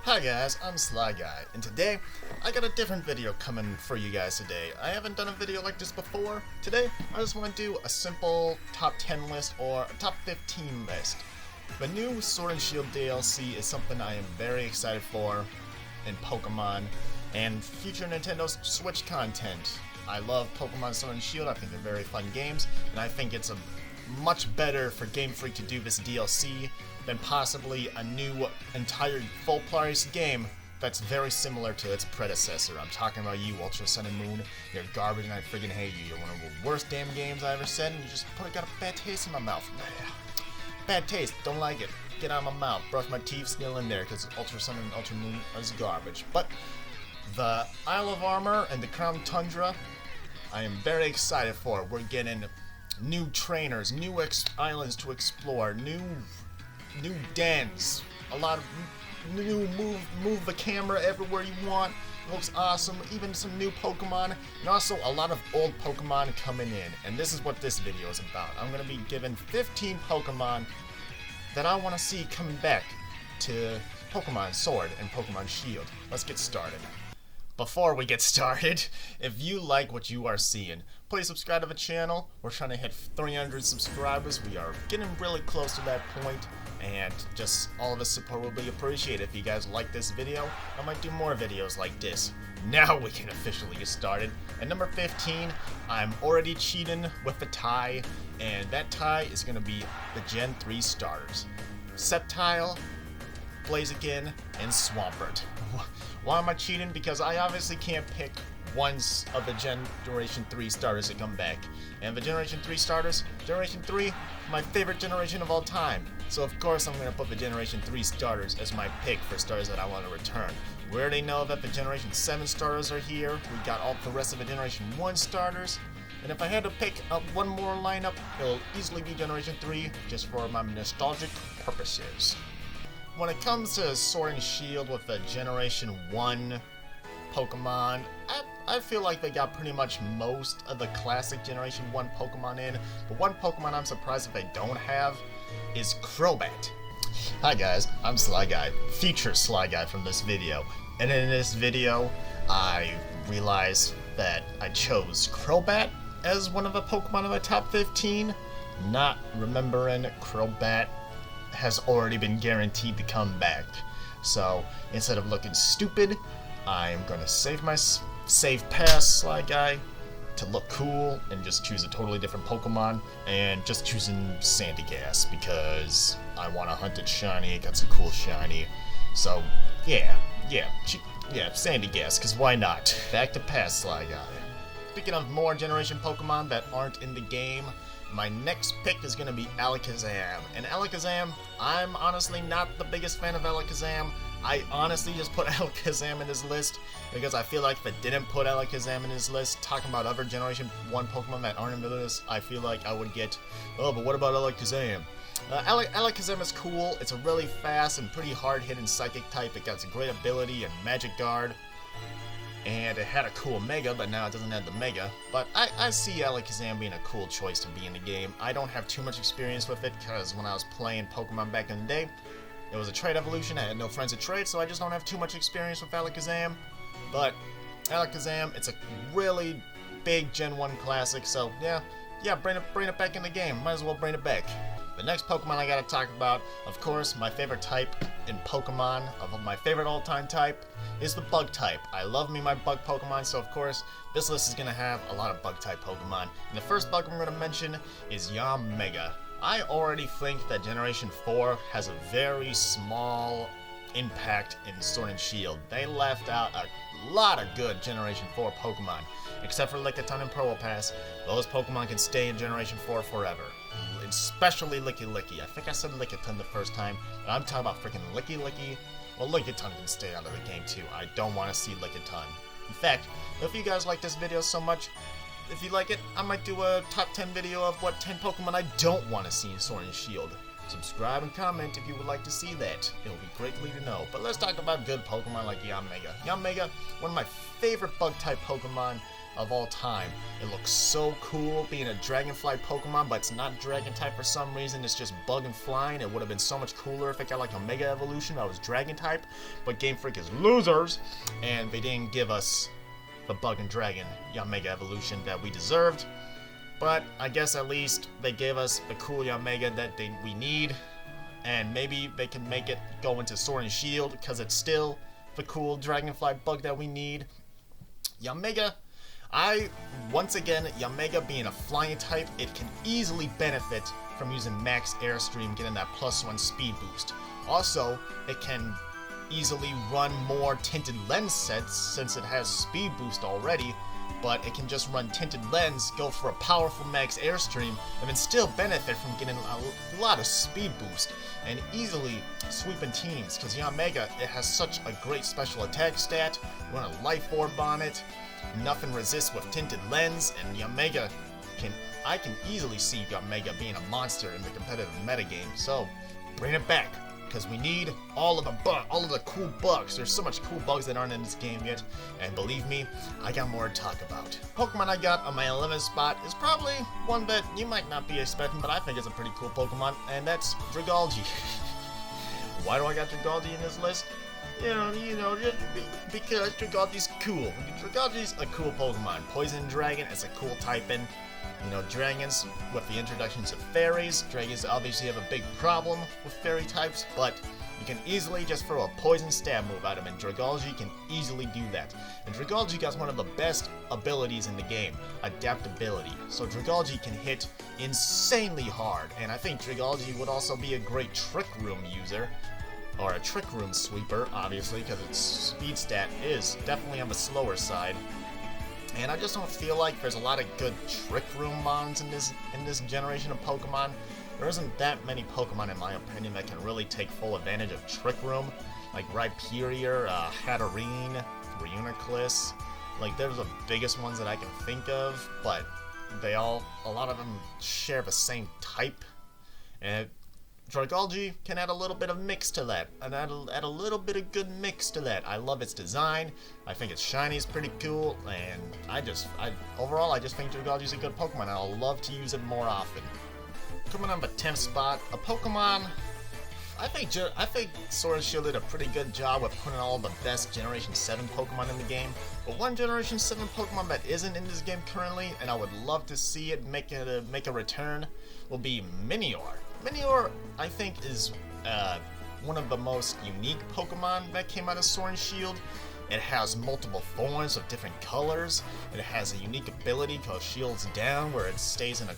Hi guys, I'm Sly Guy, and today I got a different video coming for you guys today. I haven't done a video like this before. Today, I just want to do a simple top 10 list or a top 15 list. The new Sword and Shield DLC is something I am very excited for in Pokemon and future Nintendo Switch content. I love Pokemon Sword and Shield, I think they're very fun games, and I think it's much better for Game Freak to do this DLC than possibly a new entire full-priced game that's very similar to its predecessor. I'm talking about you, Ultra Sun and Moon. You're garbage and I friggin' hate you. You're one of the worst damn games I ever said, and you just got a bad taste in my mouth. Bad taste, don't like it. Get out of my mouth. Brush my teeth, still in there, because Ultra Sun and Ultra Moon is garbage. But the Isle of Armor and the Crown Tundra, I am very excited for. We're getting new trainers, new islands to explore, new dens, a lot of new move the camera everywhere you want. It looks awesome. Even some new Pokemon, and also a lot of old Pokemon coming in. And this is what this video is about. I'm gonna be giving 15 Pokemon that I want to see coming back to Pokemon Sword and Pokemon Shield. Let's get started. Before we get started, if you like what you are seeing, please subscribe to the channel. We're trying to hit 300 subscribers. We are getting really close to that point, and just all of the support will be appreciated. If you guys like this video, I might do more videos like this. Now we can officially get started. At number 15, I'm already cheating with the tie, and that tie is going to be the Gen 3 starters. Sceptile, Blaziken, and Swampert. Why am I cheating? Because I obviously can't pick one of the Generation 3 starters to come back. And the Generation 3 starters, Generation 3, my favorite generation of all time. So of course I'm going to put the Generation 3 starters as my pick for starters that I want to return. We already know that the Generation 7 starters are here. We got all the rest of the Generation 1 starters. And if I had to pick up one more lineup, it'll easily be Generation 3, just for my nostalgic purposes. When it comes to Sword and Shield with the Generation 1 Pokemon, I feel like they got pretty much most of the classic Generation 1 Pokemon in, but one Pokemon I'm surprised if they don't have is Crobat. Hi guys, I'm Sly Guy, future Sly Guy from this video, and in this video, I realized that I chose Crobat as one of the Pokemon in the top 15, not remembering Crobat has already been guaranteed to come back. So instead of looking stupid, I'm gonna save my save pass Sly Guy to look cool and just choose a totally different Pokemon, and just choosing Sandygast because I want to hunt it shiny. It got some cool shiny. So yeah, Sandygast, because why not? Back to past Sly Guy. Speaking of more generation Pokemon that aren't in the game, my next pick is going to be Alakazam. And Alakazam, I'm honestly not the biggest fan of Alakazam. I honestly just put Alakazam in this list because I feel like if I didn't put Alakazam in this list, talking about other Generation 1 Pokemon that aren't in the list, I feel like I would get, oh, but what about Alakazam? Alakazam is cool. It's a really fast and pretty hard-hitting Psychic type. It got some great ability and Magic Guard. And it had a cool Mega, but now it doesn't have the Mega. But I see Alakazam being a cool choice to be in the game. I don't have too much experience with it, because when I was playing Pokemon back in the day, it was a trade evolution. I had no friends to trade, so I just don't have too much experience with Alakazam. But Alakazam, it's a really big Gen 1 classic, so yeah, bring it back in the game. Might as well bring it back. The next Pokemon I gotta talk about, of course, my favorite type in Pokemon, of my favorite all-time type, is the Bug type. I love me my Bug Pokemon, so of course, this list is gonna have a lot of Bug type Pokemon. And the first Bug I'm gonna mention is Yanmega. I already think that Generation 4 has a very small impact in Sword and Shield. They left out a lot of good Generation 4 Pokemon. Except for Lickitung and Probopass, those Pokemon can stay in Generation 4 forever. Especially Licky. I think I said Lickitung the first time, but I'm talking about freaking Licky. Well, Lickitung can stay out of the game too. I don't want to see Lickitung. In fact, if you guys like this video so much, if you like it, I might do a top 10 video of what 10 Pokemon I don't want to see in Sword and Shield. Subscribe and comment if you would like to see that. It will be greatly to know. But let's talk about good Pokemon like Yanmega. Yanmega, one of my favorite bug-type Pokemon of all time. It looks so cool being a Dragonfly Pokemon, but it's not Dragon-type for some reason. It's just bug and flying. It would have been so much cooler if it got like a Mega Evolution that was Dragon-type. But Game Freak is losers, and they didn't give us the Bug and Dragon Yanmega Evolution that we deserved. But I guess at least they gave us the cool Yanmega that we need, and maybe they can make it go into Sword and Shield because it's still the cool Dragonfly bug that we need. Yanmega, once again, Yanmega being a flying type, it can easily benefit from using Max Airstream, getting that +1 speed boost. Also, it can easily run more Tinted Lens sets since it has speed boost already, but it can just run Tinted Lens, go for a powerful Max Airstream, and then still benefit from getting a lot of speed boost and easily sweeping teams, because Yanmega, it has such a great special attack stat, run a Life Orb on it, nothing resists with Tinted Lens, and Yanmega I can easily see Yanmega being a monster in the competitive metagame, so bring it back. Because we need all of the cool bugs. There's so much cool bugs that aren't in this game yet, and believe me, I got more to talk about. Pokemon I got on my 11th spot is probably one that you might not be expecting, but I think it's a pretty cool Pokemon, and that's Dragalge. Why do I got Dragalge in this list? Just because Dragalge's cool. Dragalge's a cool Pokemon. Poison Dragon is a cool typing. Dragons, with the introductions of fairies, dragons obviously have a big problem with fairy types, but you can easily just throw a poison stab move at them, and Dragalge can easily do that. And Dragalge got one of the best abilities in the game, adaptability. So Dragalge can hit insanely hard, and I think Dragalge would also be a great Trick Room user, or a Trick Room sweeper, obviously, because its speed stat is definitely on the slower side. And I just don't feel like there's a lot of good Trick Room mons in this generation of Pokemon. There isn't that many Pokemon, in my opinion, that can really take full advantage of Trick Room. Like Rhyperior, Hatterene, Reuniclus. Like, they're the biggest ones that I can think of, but a lot of them share the same type. And Dragalge can add a little bit of mix to that, and add a little bit of good mix to that. I love its design. I think its shiny is pretty cool, and overall I just think Dragalge is a good Pokemon, and I'll love to use it more often. Coming on the 10th spot, a Pokemon. I think Sword and Shield did a pretty good job with putting all the best Generation 7 Pokemon in the game, but one Generation 7 Pokemon that isn't in this game currently, and I would love to see it make a return, will be Minior. Minior, I think, is one of the most unique Pokemon that came out of Sword and Shield. It has multiple forms of different colors. It has a unique ability called Shields Down, where it stays in a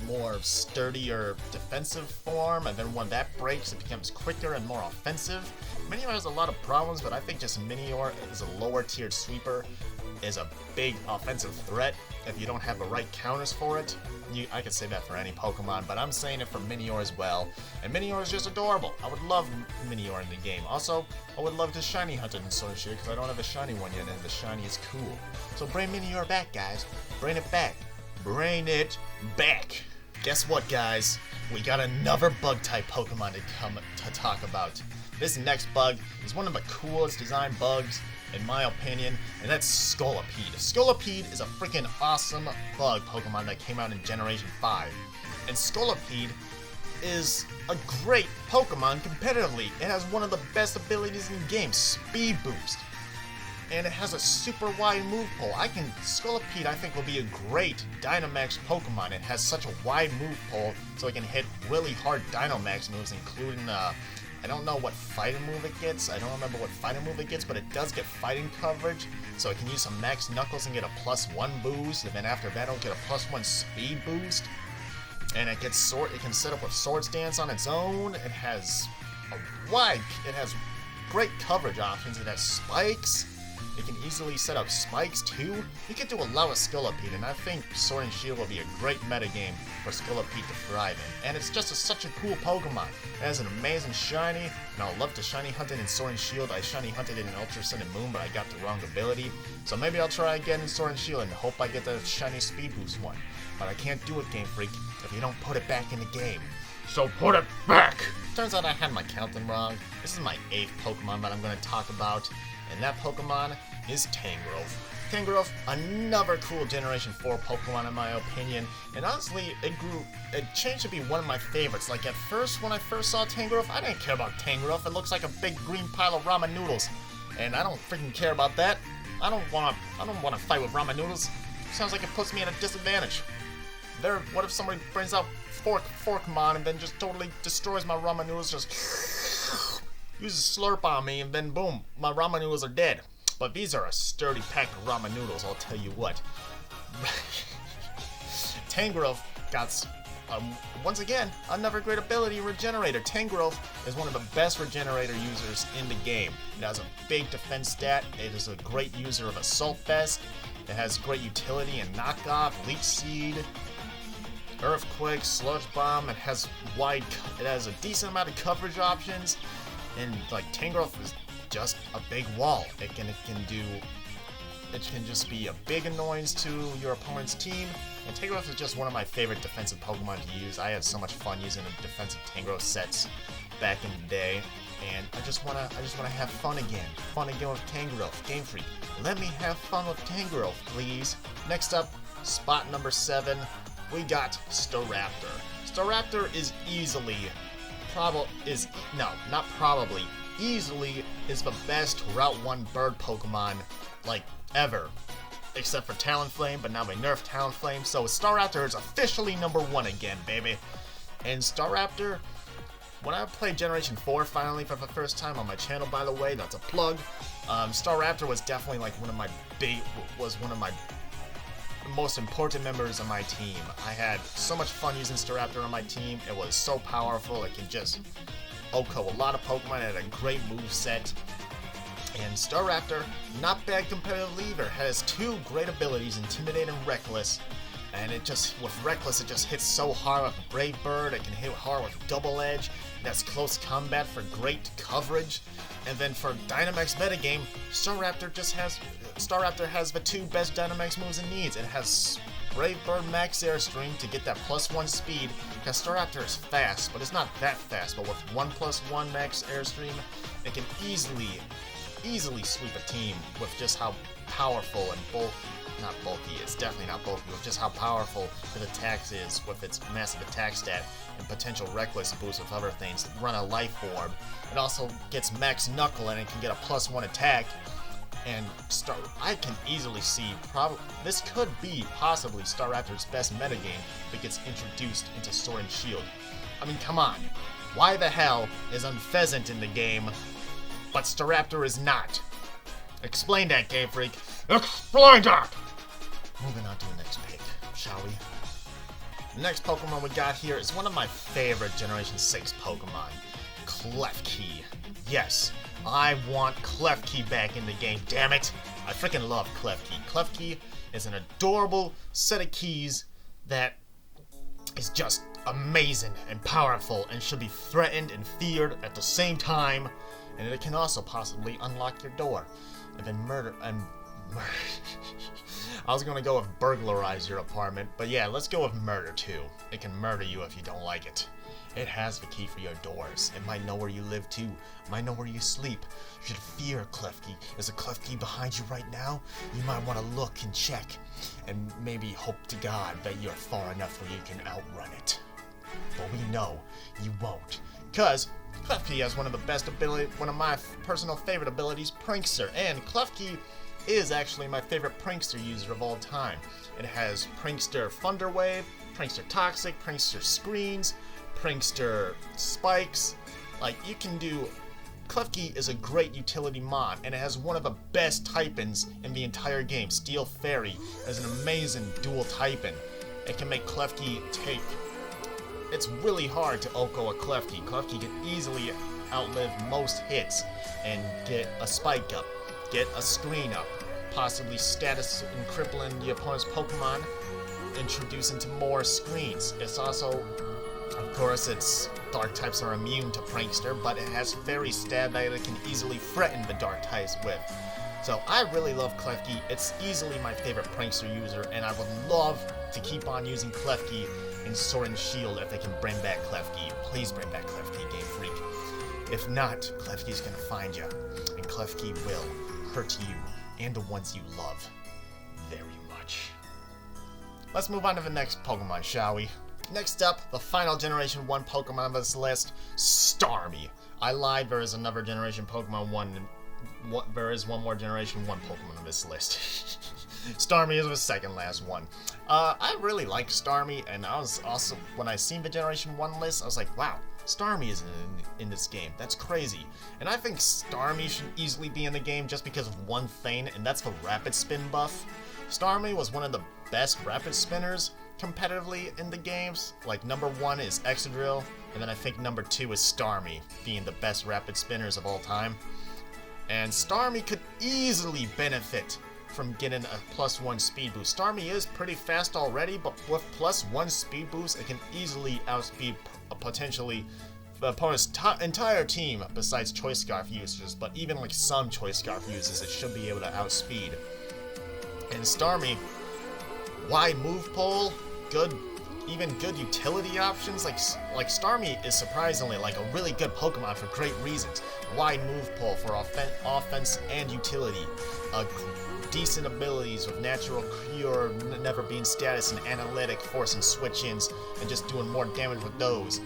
more sturdier defensive form, and then when that breaks, it becomes quicker and more offensive. Minior has a lot of problems, but I think just Minior is a lower tiered sweeper, is a big offensive threat if you don't have the right counters for it. I could say that for any Pokemon, but I'm saying it for Minior as well. And Minior is just adorable. I would love Minior in the game. Also, I would love to shiny hunt it in Sword and Shield because I don't have a shiny one yet, and the shiny is cool. So bring Minior back, guys. Bring it back. Bring it back. Guess what, guys? We got another bug-type Pokemon to talk about. This next bug is one of the coolest design bugs, in my opinion, and that's Scolipede. Scolipede is a freaking awesome bug Pokemon that came out in Generation 5. And Scolipede is a great Pokemon competitively. It has one of the best abilities in the game, Speed Boost. And it has a super wide move pool. Scolipede, I think, will be a great Dynamax Pokemon. It has such a wide move pool, so it can hit really hard Dynamax moves, including, I don't know what fighting move it gets. I don't remember what fighting move it gets, but it does get fighting coverage, so it can use some Max Knuckles and get a +1 boost, and then after that it'll get a +1 speed boost. And it can set up with Swords Dance on its own. It has great coverage options. It has spikes. It can easily set up spikes too. You could do a lot with Scolipede, and I think Sword and Shield will be a great metagame for Scolipede to thrive in. And it's just such a cool Pokemon. It has an amazing shiny, and I'll love to shiny hunt it in Sword and Shield. I shiny hunted it in Ultra Sun and Moon, but I got the wrong ability. So maybe I'll try again in Sword and Shield and hope I get the shiny speed boost one. But I can't do it, Game Freak, if you don't put it back in the game. so put it back! Turns out I had my counting wrong. This is my 8th Pokemon that I'm going to talk about, and that Pokemon is Tangrowth. Tangrowth, another cool Generation 4 Pokemon in my opinion, and honestly, it changed to be one of my favorites. Like at first, when I first saw Tangrowth, I didn't care about Tangrowth. It looks like a big green pile of ramen noodles, and I don't freaking care about that. I don't want to fight with ramen noodles. Sounds like it puts me at a disadvantage. What if somebody brings out Forkmon and then just totally destroys my ramen noodles, just uses Slurp on me, and then boom, my ramen noodles are dead. But these are a sturdy pack of ramen noodles, I'll tell you what. Tangrowth got, once again, another great ability, Regenerator. Tangrowth is one of the best Regenerator users in the game. It has a big defense stat, it is a great user of Assault Vest, it has great utility in Knockoff, Leech Seed, Earthquake, Sludge Bomb. It has a decent amount of coverage options, and like Tangrowth is just a big wall. It can just be a big annoyance to your opponent's team. And Tangrowth is just one of my favorite defensive Pokemon to use. I had so much fun using the defensive Tangrowth sets back in the day, and I just wanna have fun again. Fun again with Tangrowth. Game Freak, let me have fun with Tangrowth, please. Next up, spot number 7. We got Staraptor. Staraptor is easily the best Route 1 bird Pokemon, like, ever. Except for Talonflame, but now they nerfed Talonflame, so Staraptor is officially number 1 again, baby. And Staraptor, when I played Generation 4 finally for the first time on my channel, by the way, that's a plug, Staraptor was definitely like one of my most important members of my team. I had so much fun using Staraptor on my team. It was so powerful. It can just OHKO a lot of Pokemon. It had a great moveset. And Staraptor, not bad competitively either. Has 2 great abilities, Intimidate and Reckless. And with Reckless, it just hits so hard with Brave Bird. It can hit hard with Double Edge. It has close combat for great coverage. And then for Dynamax metagame, Staraptor has the 2 best Dynamax moves it needs. It has Brave Bird Max Airstream to get that +1 speed, because Staraptor is fast, but it's not that fast. But with 1+1 Max Airstream, it can easily sweep a team with just how powerful and not bulky, it's definitely not bulky, with just how powerful the attacks is with its massive attack stat and potential Reckless boost with other things. Run a Life Orb. It also gets Max Knuckle and it can get a +1 attack. And I can easily see this could be possibly Staraptor's best metagame if it gets introduced into Sword and Shield. I mean, come on. Why the hell is Unfezant in the game, but Staraptor is not? Explain that, Game Freak. Explain that! Moving on to the next pick, shall we? The next Pokemon we got here is one of my favorite Generation 6 Pokemon, Klefki. Yes, I want Klefki back in the game, damn it! I freaking love Klefki. Klefki is an adorable set of keys that is just amazing and powerful and should be threatened and feared at the same time, and it can also possibly unlock your door and then murder. I was gonna go with burglarize your apartment, but yeah, let's go with murder too. It can murder you if you don't like it. It has the key for your doors. It might know where you live too. It might know where you sleep. You should fear Klefki. Is a Klefki behind you right now? You might want to look and check, and maybe hope to God that you're far enough where you can outrun it. But we know you won't, cause Klefki has one of my personal favorite abilities, Prankster, and Klefki is actually my favorite Prankster user of all time. It has Prankster Thunder Wave, Prankster Toxic, Prankster Screens, Prankster Spikes. Like, you can do... Klefki is a great utility mon, and it has one of the best typings in the entire game. Steel Fairy has an amazing dual typing. It can make Klefki take... It's really hard to OHKO a Klefki. Klefki can easily outlive most hits and get a Spike up, get a Screen up, possibly status and crippling the opponent's Pokemon, introduce into more screens. It's also... Of course, its dark types are immune to Prankster, but it has Fairy stab that it can easily threaten the dark types with. So I really love Klefki. It's easily my favorite Prankster user, and I would love to keep on using Klefki in Sword and Shield if they can bring back Klefki. Please bring back Klefki, Game Freak. If not, Klefki's gonna find you, and Klefki will hurt you and the ones you love very much. Let's move on to the next Pokemon, shall we? Next up, the final Generation 1 Pokemon on this list, Starmie. I lied, there is another Generation Pokemon 1, there is one more Generation 1 Pokemon on this list. Starmie is the second last one. I really like Starmie, and I was also, when I seen the Generation 1 list, I was like, wow, Starmie is in this game. That's crazy. And I think Starmie should easily be in the game just because of one thing, and that's the Rapid Spin buff. Starmie was one of the best Rapid Spinners competitively in the games. Like, number 1 is Excadrill, and then I think number 2 is Starmie, being the best Rapid Spinners of all time. And Starmie could easily benefit from getting a +1 speed boost. Starmie is pretty fast already, but with +1 speed boost, it can easily outspeed potentially the opponent's entire team besides Choice Scarf users, but even like some Choice Scarf users, it should be able to outspeed. And Starmie, wide move pole, good utility options. Like Starmie is surprisingly like a really good Pokemon for great reasons. Wide move pole for offense and utility. Decent abilities with Natural Cure, Never Being Status, and Analytic, forcing switch-ins, and just doing more damage with those.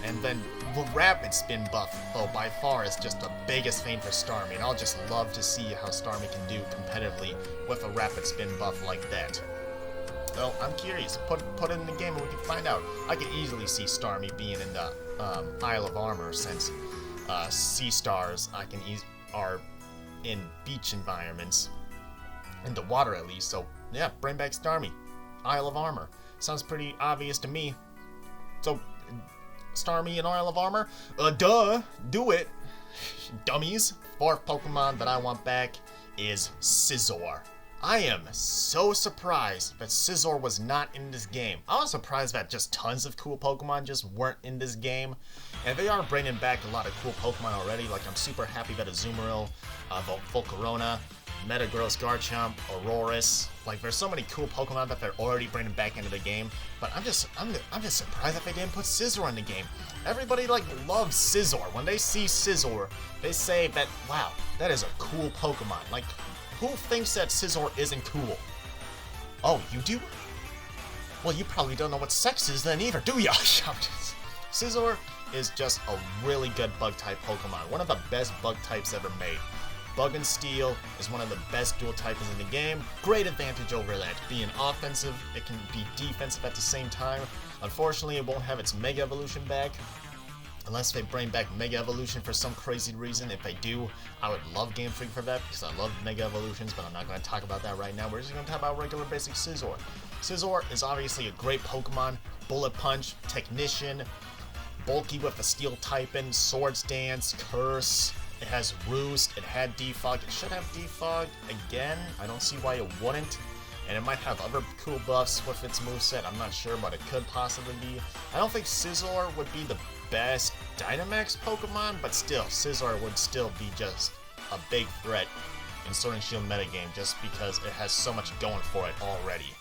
And then the Rapid Spin buff, though, by far is just the biggest thing for Starmie, and I'll just love to see how Starmie can do competitively with a Rapid Spin buff like that. Well, I'm curious. Put it in the game and we can find out. I can easily see Starmie being in the Isle of Armor, since Sea Stars are in beach environments. In the water at least, so yeah, bring back Starmie. Isle of Armor. Sounds pretty obvious to me. So, Starmie and Isle of Armor? Duh! Do it! Dummies. Fourth Pokemon that I want back is Scizor. I am so surprised that Scizor was not in this game. I was surprised that just tons of cool Pokemon just weren't in this game. And they are bringing back a lot of cool Pokemon already. Like, I'm super happy that Azumarill, Volcarona, Metagross, Garchomp, Aurorus. Like, there's so many cool Pokemon that they're already bringing back into the game. But I'm just surprised that they didn't put Scizor in the game. Everybody like loves Scizor. When they see Scizor, they say that, wow, that is a cool Pokemon. Like, who thinks that Scizor isn't cool? Oh, you do? Well, you probably don't know what sex is then either, do ya? Scizor is just a really good bug-type Pokemon. One of the best bug types ever made. Bug and Steel is one of the best dual types in the game. Great advantage over that. Being offensive, it can be defensive at the same time. Unfortunately, it won't have its Mega Evolution back. Unless they bring back Mega Evolution for some crazy reason. If they do, I would love Game Freak for that, because I love Mega Evolutions, but I'm not going to talk about that right now. We're just going to talk about regular basic Scizor. Scizor is obviously a great Pokemon. Bullet Punch, Technician, bulky with the Steel typing, Swords Dance, Curse. It has Roost, it had Defog, it should have Defog again. I don't see why it wouldn't. And it might have other cool buffs with its moveset, I'm not sure, but it could possibly be. I don't think Scizor would be the best Dynamax Pokemon, but still, Scizor would still be just a big threat in Sword and Shield metagame just because it has so much going for it already.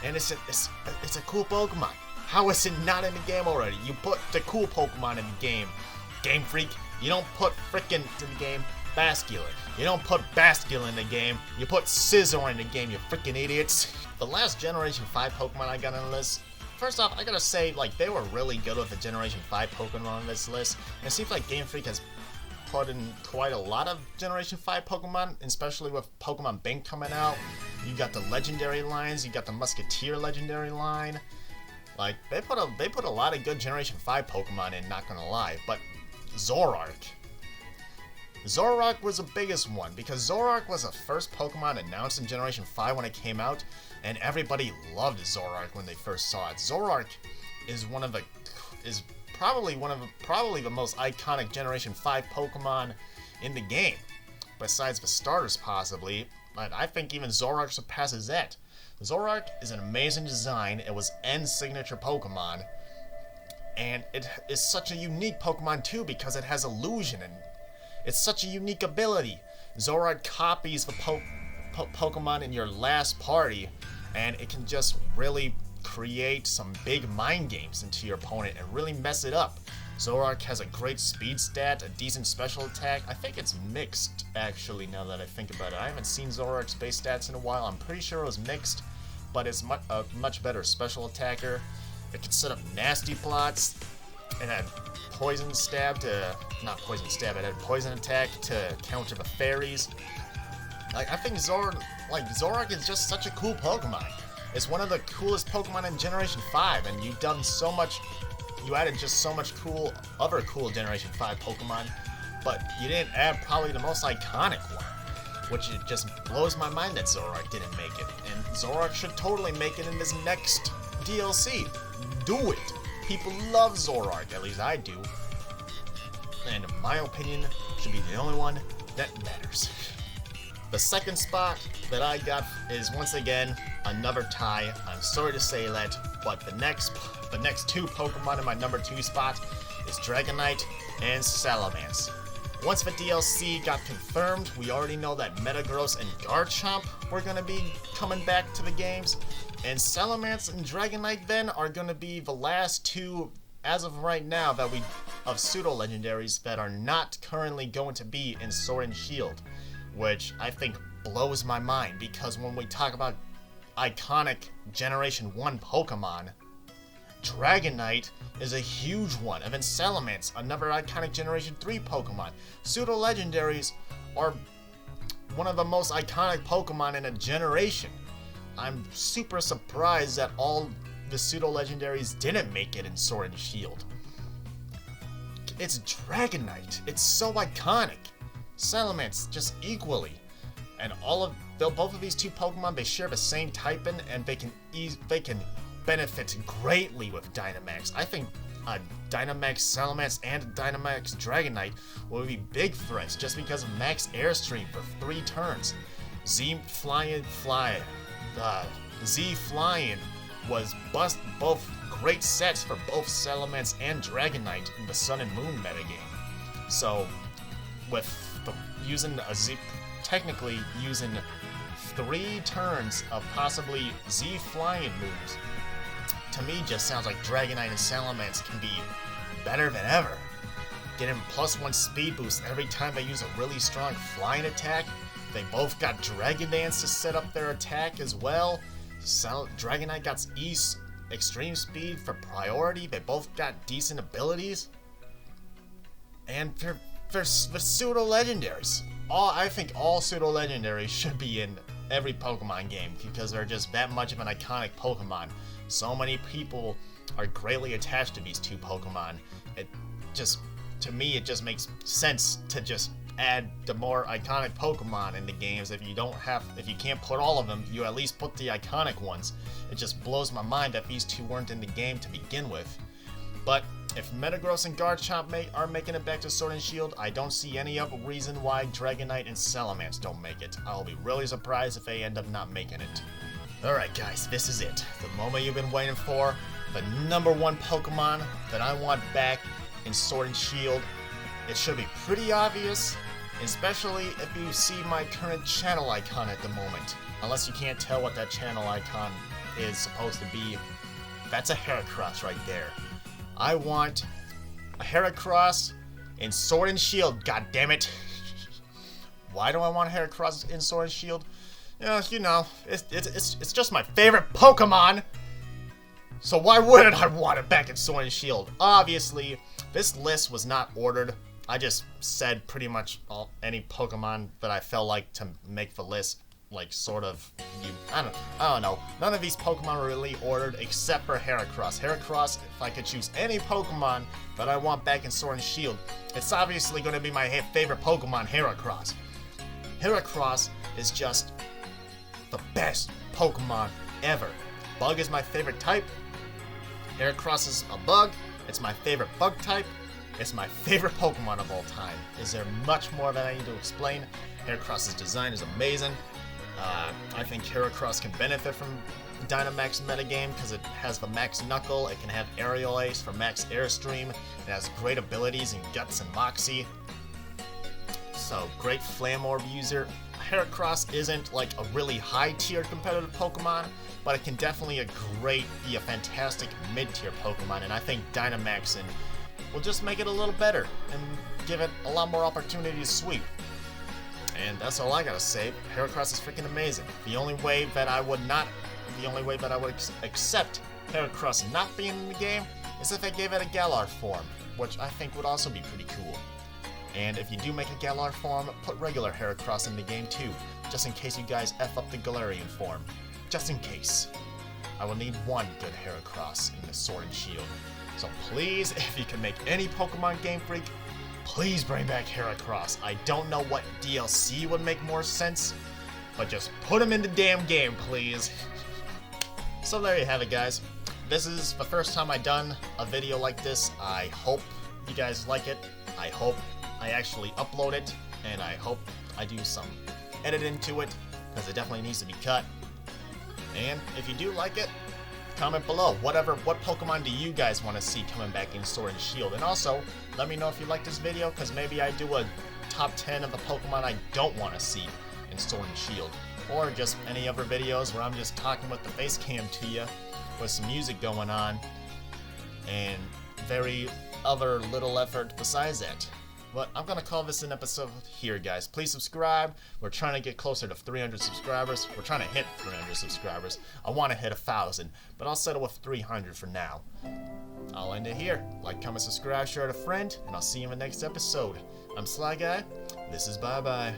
And it's a cool Pokemon. How is it not in the game already? You put the cool Pokemon in the game, Game Freak. You don't put frickin' in the game Basculin. You don't put Basculin in the game. You put Scizor in the game, you frickin' idiots. The last Generation 5 Pokemon I got on the list, first off, I gotta say, like, they were really good with the Generation 5 Pokemon on this list. And it seems like Game Freak has put in quite a lot of Generation 5 Pokemon, especially with Pokemon Bank coming out. You got the Legendary lines, you got the Musketeer Legendary line. Like, they put a lot of good Generation 5 Pokemon in, not gonna lie. But Zoroark was the biggest one, because Zoroark was the first Pokemon announced in Generation 5 when it came out, and everybody loved Zoroark when they first saw it. Zoroark is probably the most iconic Generation 5 Pokemon in the game, besides the starters possibly, but I think even Zoroark surpasses that. Zoroark is an amazing design. It was N's signature Pokemon, and it is such a unique Pokemon too because it has illusion and it's such a unique ability. Zoroark copies the Pokemon in your last party, and it can just really create some big mind games into your opponent and really mess it up. Zoroark has a great speed stat, a decent special attack. I think it's mixed, actually, now that I think about it. I haven't seen Zoroark's base stats in a while. I'm pretty sure it was mixed, but it's a much better special attacker. It can set up nasty plots, and had poison stab to... not poison stab, it had poison attack to counter the fairies. Like, I think Zoroark is just such a cool Pokemon. It's one of the coolest Pokemon in Generation 5, and you've done so much... You added just so much other cool Generation 5 Pokemon, but you didn't add probably the most iconic one, which it just blows my mind that Zoroark didn't make it. And Zoroark should totally make it in this next DLC. Do it! People love Zoroark, at least I do. And in my opinion, should be the only one that matters. The second spot that I got is once again another tie. I'm sorry to say that, but the next two Pokemon in my number 2 spot is Dragonite and Salamence. Once the DLC got confirmed, we already know that Metagross and Garchomp were going to be coming back to the games, and Salamence and Dragonite then are going to be the last two, as of right now, of pseudo-legendaries that are not currently going to be in Sword and Shield, which I think blows my mind, because when we talk about iconic Generation 1 Pokemon, Dragonite is a huge one, and then Salamence, another iconic Generation 3 Pokemon. Pseudo-legendaries are one of the most iconic Pokemon in a generation. I'm super surprised that all the pseudo-legendaries didn't make it in Sword and Shield. It's Dragonite. It's so iconic. Salamence just equally. And both of these two Pokemon, they share the same typing, and they can benefit greatly with Dynamax. I think Dynamax Salamence and Dynamax Dragonite will be big threats just because of Max Airstream for 3 turns. Z Flying was both great sets for both Salamence and Dragonite in the Sun and Moon metagame. So, with technically using 3 turns of possibly Z Flying moves, to me just sounds like Dragonite and Salamence can be better than ever. Getting +1 speed boost every time they use a really strong flying attack. They both got Dragon Dance to set up their attack as well. Dragonite got extreme speed for priority. They both got decent abilities. And they're pseudo-legendaries. I think all pseudo-legendaries should be in every Pokemon game because they're just that much of an iconic Pokemon. So many people are greatly attached to these two Pokemon. To me, it just makes sense to just add the more iconic Pokemon in the games. If you can't put all of them, you at least put the iconic ones. It just blows my mind that these two weren't in the game to begin with. But if Metagross and Garchomp are making it back to Sword and Shield, I don't see any other reason why Dragonite and Salamence don't make it. I'll be really surprised if they end up not making it. Alright guys, this is it. The moment you've been waiting for. The number 1 Pokemon that I want back in Sword and Shield. It should be pretty obvious, especially if you see my current channel icon at the moment. Unless you can't tell what that channel icon is supposed to be. That's a Heracross right there. I want a Heracross in Sword and Shield, goddammit. Why do I want a Heracross in Sword and Shield? Yeah, you know, it's just my favorite Pokemon. So why wouldn't I want it back in Sword and Shield? Obviously, this list was not ordered. I just said pretty much any Pokemon that I felt like to make the list. Like, sort of, I don't know. None of these Pokemon were really ordered except for Heracross. Heracross, if I could choose any Pokemon that I want back in Sword and Shield, it's obviously going to be my favorite Pokemon, Heracross. Heracross is just the best Pokemon ever. Bug is my favorite type. Heracross is a bug. It's my favorite bug type. It's my favorite Pokemon of all time. Is there much more that I need to explain? Heracross's design is amazing. I think Heracross can benefit from Dynamax metagame because it has the Max Knuckle, it can have Aerial Ace for Max Airstream, it has great abilities in Guts and Moxie. so great Flame Orb user. Heracross isn't like a really high tier competitive Pokemon, but it can definitely be a fantastic mid-tier Pokemon, and I think Dynamaxing will just make it a little better and give it a lot more opportunity to sweep. And that's all I gotta say. Heracross is freaking amazing. The only way that I would accept Heracross not being in the game is if I gave it a Galar form, which I think would also be pretty cool. And if you do make a Galar form, put regular Heracross in the game too, just in case you guys F up the Galarian form. Just in case. I will need one good Heracross in the Sword and Shield. So please, if you can make any Pokemon Game Freak, please bring back Heracross. I don't know what DLC would make more sense, but just put him in the damn game, please. So there you have it, guys. This is the first time I've done a video like this. I hope you guys like it. I hope I actually upload it, and I hope I do some editing to it, because it definitely needs to be cut. And if you do like it, comment below. What Pokemon do you guys want to see coming back in Sword and Shield? And also, let me know if you like this video, because maybe I do a top 10 of the Pokemon I don't want to see in Sword and Shield. Or just any other videos where I'm just talking with the face cam to you, with some music going on, and very other little effort besides that. But I'm gonna call this an episode here, guys. Please subscribe. We're trying to get closer to 300 subscribers. We're trying to hit 300 subscribers. I want to hit 1,000, but I'll settle with 300 for now. I'll end it here. Like, comment, subscribe, share with a friend, and I'll see you in the next episode. I'm Sly Guy. This is Bye Bye.